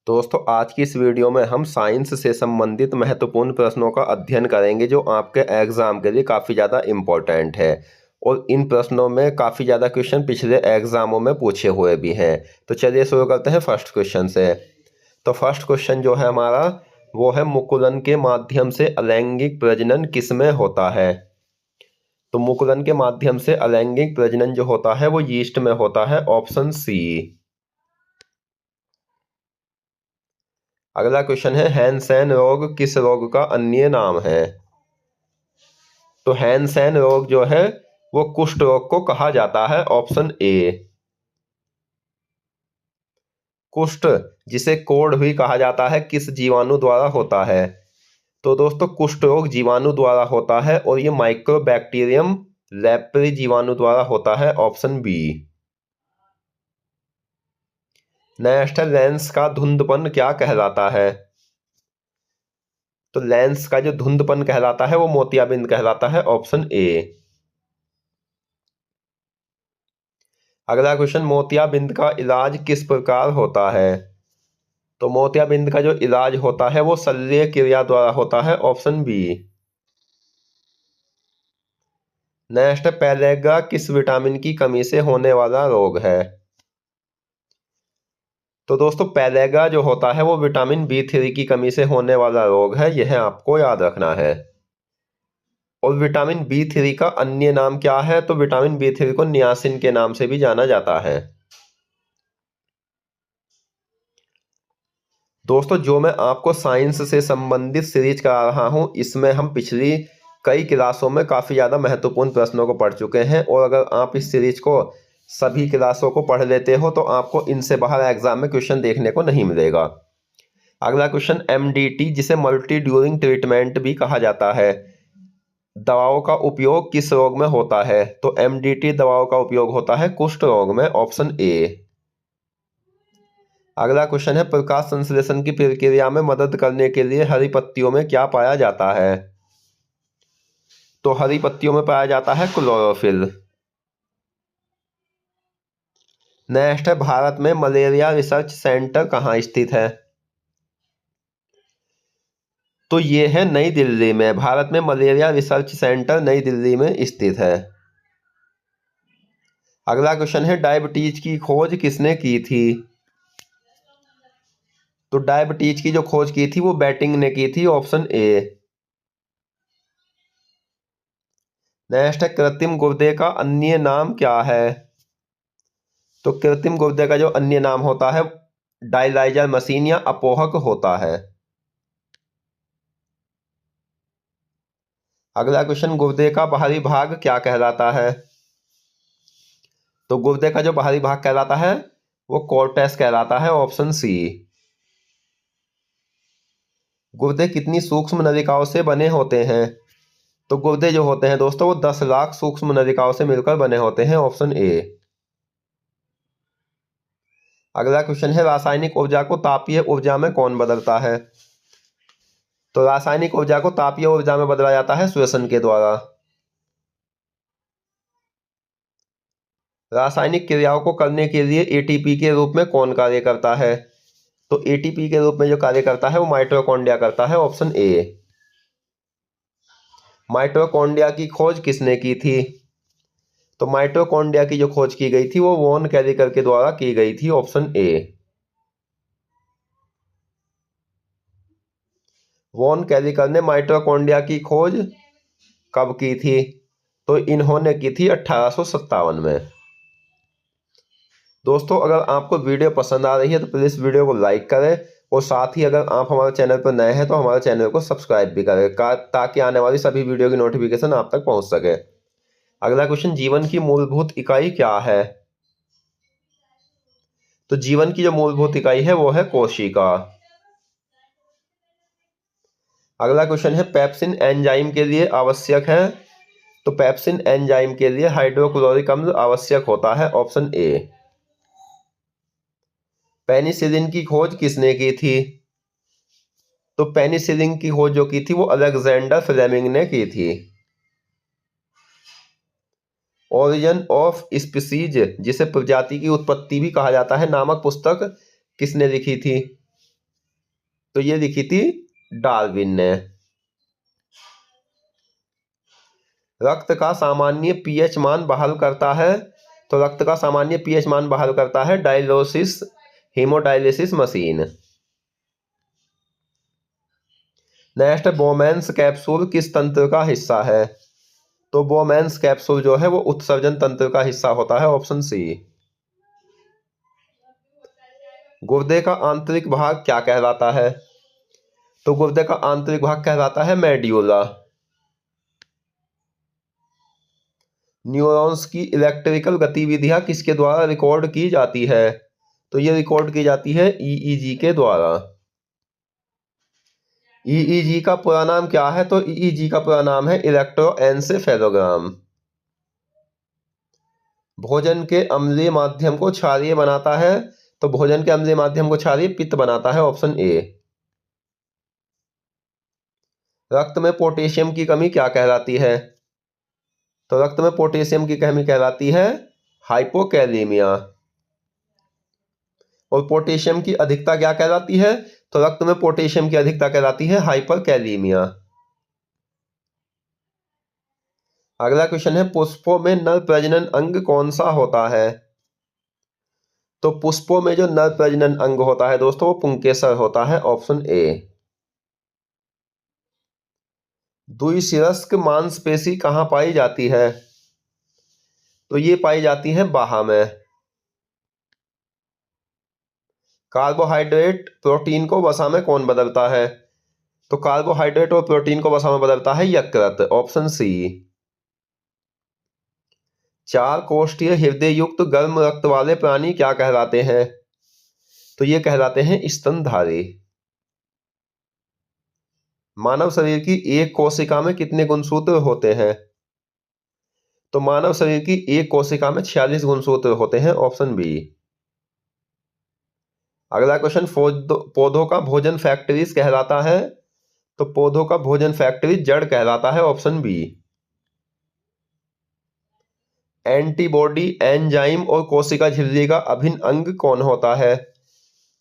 दोस्तों आज की इस वीडियो में हम साइंस से संबंधित महत्वपूर्ण प्रश्नों का अध्ययन करेंगे जो आपके एग्ज़ाम के लिए काफ़ी ज़्यादा इम्पोर्टेंट है। और इन प्रश्नों में काफ़ी ज़्यादा क्वेश्चन पिछले एग्ज़ामों में पूछे हुए भी हैं। तो चलिए शुरू करते हैं फर्स्ट क्वेश्चन से। तो फर्स्ट क्वेश्चन जो है हमारा वो है, मुकुलन के माध्यम से अलैंगिक प्रजनन किसमें होता है? तो मुकुलन के माध्यम से अलैंगिक प्रजनन जो होता है वो यीस्ट में होता है, ऑप्शन सी। अगला क्वेश्चन है, हैंसेन रोग किस रोग का अन्य नाम है? तो हैंसेन रोग जो है वो कुष्ठ रोग को कहा जाता है, ऑप्शन ए। कुष्ठ जिसे कोढ़ भी कहा जाता है किस जीवाणु द्वारा होता है? तो दोस्तों कुष्ठ रोग जीवाणु द्वारा होता है और ये माइक्रोबैक्टीरियम लेप्री जीवाणु द्वारा होता है, ऑप्शन बी। नेक्स्ट है, लेंस का धुंधपन क्या कहलाता है? तो लेंस का जो धुंधपन कहलाता है वो मोतियाबिंद कहलाता है, ऑप्शन ए। अगला क्वेश्चन, मोतियाबिंद का इलाज किस प्रकार होता है? तो मोतियाबिंद का जो इलाज होता है वो शल्य क्रिया द्वारा होता है, ऑप्शन बी। नेक्स्ट, पैलेगा किस विटामिन की कमी से होने वाला रोग है? तो दोस्तों पैलेगा जो होता है वो विटामिन B3 की कमी से होने वाला रोग है, यह आपको याद रखना है। और विटामिन B3 का अन्य नाम क्या है? तो विटामिन B3 को नियासिन के नाम से भी जाना जाता है। दोस्तों जो मैं आपको साइंस से संबंधित सीरीज करा रहा हूं, इसमें हम पिछली कई क्लासों में काफ़ी ज़्यादा महत्वपूर्ण प्रश्नों को पढ़ चुके हैं। और अगर आप इस सीरीज को सभी क्लासों को पढ़ लेते हो तो आपको इनसे बाहर एग्जाम में क्वेश्चन देखने को नहीं मिलेगा। अगला क्वेश्चन, MDT जिसे मल्टी ड्यूरिंग ट्रीटमेंट भी कहा जाता है, दवाओं का उपयोग किस रोग में होता है? तो MDT दवाओं का उपयोग होता है कुष्ठ रोग में, ऑप्शन ए। अगला क्वेश्चन है, प्रकाश संश्लेषण की प्रक्रिया में मदद करने के लिए हरी पत्तियों में क्या पाया जाता है? तो हरी पत्तियों में पाया जाता है क्लोरोफिल। नेक्स्ट है, भारत में मलेरिया रिसर्च सेंटर कहाँ स्थित है? तो ये है नई दिल्ली में। भारत में मलेरिया रिसर्च सेंटर नई दिल्ली में स्थित है। अगला क्वेश्चन है, डायबिटीज की खोज किसने की थी? तो डायबिटीज की जो खोज की थी वो बैटिंग ने की थी, ऑप्शन ए। नेक्स्ट है, कृत्रिम गुर्दे का अन्य नाम क्या है? तो कृत्रिम गुर्दे का जो अन्य नाम होता है डायलाइजर मशीन या अपोहक होता है। अगला क्वेश्चन, गुर्दे का बाहरी भाग क्या कहलाता है? तो गुर्दे का जो बाहरी भाग कहलाता है वो कोर्टेक्स कहलाता है, ऑप्शन सी। गुर्दे कितनी सूक्ष्म नलिकाओं से बने होते हैं? तो गुर्दे जो होते हैं दोस्तों वो 10 लाख सूक्ष्म नलिकाओं से मिलकर बने होते हैं, ऑप्शन ए। अगला क्वेश्चन है, रासायनिक ऊर्जा को तापीय ऊर्जा में कौन बदलता है? तो रासायनिक ऊर्जा को तापीय ऊर्जा में बदला जाता है श्वसन के द्वारा। रासायनिक क्रियाओं को करने के लिए एटीपी के रूप में कौन कार्य करता है? तो एटीपी के रूप में जो कार्य करता है वो माइटोकॉन्ड्रिया करता है, ऑप्शन ए। माइटोकॉन्ड्रिया की खोज किसने की थी? तो माइटोकॉन्ड्रिया की जो खोज की गई थी वो वॉन कैरिकर के द्वारा की गई थी, ऑप्शन ए। वॉन कैरिकर ने माइटोकॉन्ड्रिया की खोज कब की थी? तो इन्होंने की थी 1857 में। दोस्तों अगर आपको वीडियो पसंद आ रही है तो प्लीज़ वीडियो को लाइक करें और साथ ही अगर आप हमारे चैनल पर नए हैं तो हमारे चैनल को सब्सक्राइब भी करें ताकि आने वाली सभी वीडियो की नोटिफिकेशन आप तक पहुंच सके। अगला क्वेश्चन, जीवन की मूलभूत इकाई क्या है? तो जीवन की जो मूलभूत इकाई है वो है कोशिका। अगला क्वेश्चन है, पेप्सिन एंजाइम के लिए आवश्यक है? तो पेप्सिन एंजाइम के लिए हाइड्रोक्लोरिक अम्ल आवश्यक होता है, ऑप्शन ए। पेनिसिलिन की खोज किसने की थी? तो पेनिसिलिन की खोज जो की थी वो अलेक्जेंडर फ्लेमिंग ने की थी। ओरिजिन ऑफ स्पीसीज जिसे प्रजाति की उत्पत्ति भी कहा जाता है नामक पुस्तक किसने लिखी थी? तो ये लिखी थी डार्विन ने। रक्त का सामान्य पीएच मान बहाल करता है, तो रक्त का सामान्य पीएच मान बहाल करता है dialysis hemodialysis machine. Next, बोमेंस capsule किस तंत्र का हिस्सा है? तो बोमेंस कैप्सूल जो है वो उत्सर्जन तंत्र का हिस्सा होता है, ऑप्शन सी। गुर्दे का आंतरिक भाग क्या कहलाता है? तो गुर्दे का आंतरिक भाग कहलाता है मेड्यूला। न्यूरॉन्स की इलेक्ट्रिकल गतिविधियां किसके द्वारा रिकॉर्ड की जाती है? तो ये रिकॉर्ड की जाती है ईईजी के द्वारा। ईईजी का पूरा नाम क्या है? तो ईईजी का पूरा नाम है इलेक्ट्रोएन्सेफेलोग्राम। भोजन के अम्लीय माध्यम को क्षारीय बनाता है, तो भोजन के अम्लीय माध्यम को क्षारीय पित्त बनाता है, ऑप्शन ए। रक्त में पोटेशियम की कमी क्या कहलाती है? तो रक्त में पोटेशियम की कमी कहलाती है हाइपोकैलेमिया। और पोटेशियम की अधिकता क्या कहलाती है? तो रक्त में पोटेशियम की अधिकता कहलाती है हाइपरकैलेमिया। अगला क्वेश्चन है, पुष्पों में नर प्रजनन अंग कौन सा होता है? तो पुष्पों में जो नर प्रजनन अंग होता है दोस्तों, वो पुंकेसर होता है, ऑप्शन ए। द्विशिरस्क मांसपेशी कहाँ पाई जाती है? तो ये पाई जाती है बाहा में। कार्बोहाइड्रेट प्रोटीन को वसा में कौन बदलता है? तो कार्बोहाइड्रेट और प्रोटीन को वसा में बदलता है यकृत, ऑप्शन सी। चार कोष्ठीय हृदय युक्त गर्म रक्त वाले प्राणी क्या कहलाते हैं? तो ये कहलाते हैं स्तनधारी। मानव शरीर की एक कोशिका में कितने गुणसूत्र होते हैं? तो मानव शरीर की एक कोशिका में 46 गुणसूत्र होते हैं, ऑप्शन बी। अगला क्वेश्चन, पौधों का भोजन फैक्टरीज कहलाता है, तो पौधों का भोजन फैक्टरी जड़ कहलाता है, ऑप्शन बी। एंटीबॉडी, एंजाइम और कोशिका झिल्ली का अभिन्न अंग कौन होता है?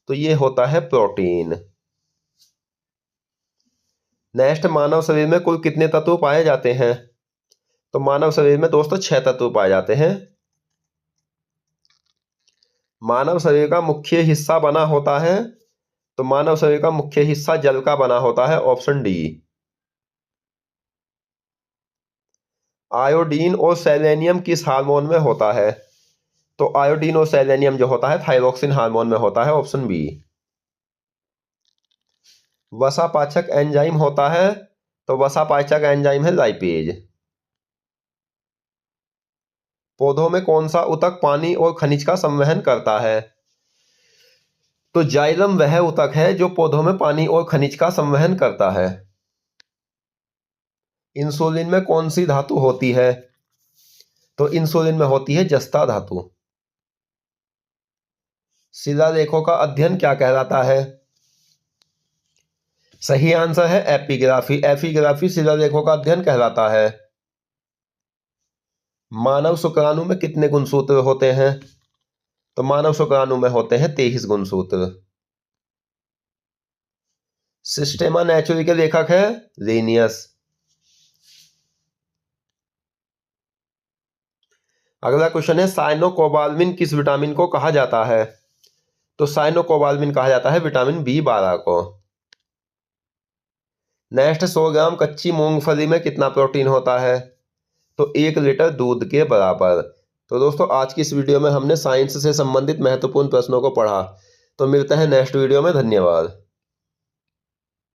तो ये होता है प्रोटीन। नेक्स्ट, मानव शरीर में कुल कितने तत्व पाए जाते हैं? तो मानव शरीर में दोस्तों 6 तत्व पाए जाते हैं। मानव शरीर का मुख्य हिस्सा बना होता है, तो मानव शरीर का मुख्य हिस्सा जल का बना होता है, ऑप्शन डी। आयोडीन और सेलेनियम किस हार्मोन में होता है? तो आयोडीन और सेलेनियम जो होता है थायरोक्सिन हार्मोन में होता है, ऑप्शन बी। वसापाचक एंजाइम होता है, तो वसापाचक एंजाइम है लाइपेज। पौधों में कौन सा ऊतक पानी और खनिज का संवहन करता है? तो जाइलम वह ऊतक है जो पौधों में पानी और खनिज का संवहन करता है। इंसुलिन में कौन सी धातु होती है? तो इंसुलिन में होती है जस्ता धातु। शिलालेखों का अध्ययन क्या कहलाता है? सही आंसर है एपिग्राफी। एपिग्राफी शिलालेखों का अध्ययन कहलाता है। मानव शुक्राणु में कितने गुणसूत्र होते हैं? तो मानव शुक्राणु में होते हैं 23 गुणसूत्र। सिस्टेमा नेचुरी के लेखक है लिनियस। अगला क्वेश्चन है, साइनोकोबाल्मिन किस विटामिन को कहा जाता है? तो साइनोकोबाल्मिन कहा जाता है विटामिन B12 को। नेक्स्ट, 100 ग्राम कच्ची मूंगफली में कितना प्रोटीन होता है? तो 1 लीटर दूध के बराबर। तो दोस्तों आज की इस वीडियो में हमने साइंस से संबंधित महत्वपूर्ण प्रश्नों को पढ़ा। तो मिलते हैं नेक्स्ट वीडियो में, धन्यवाद।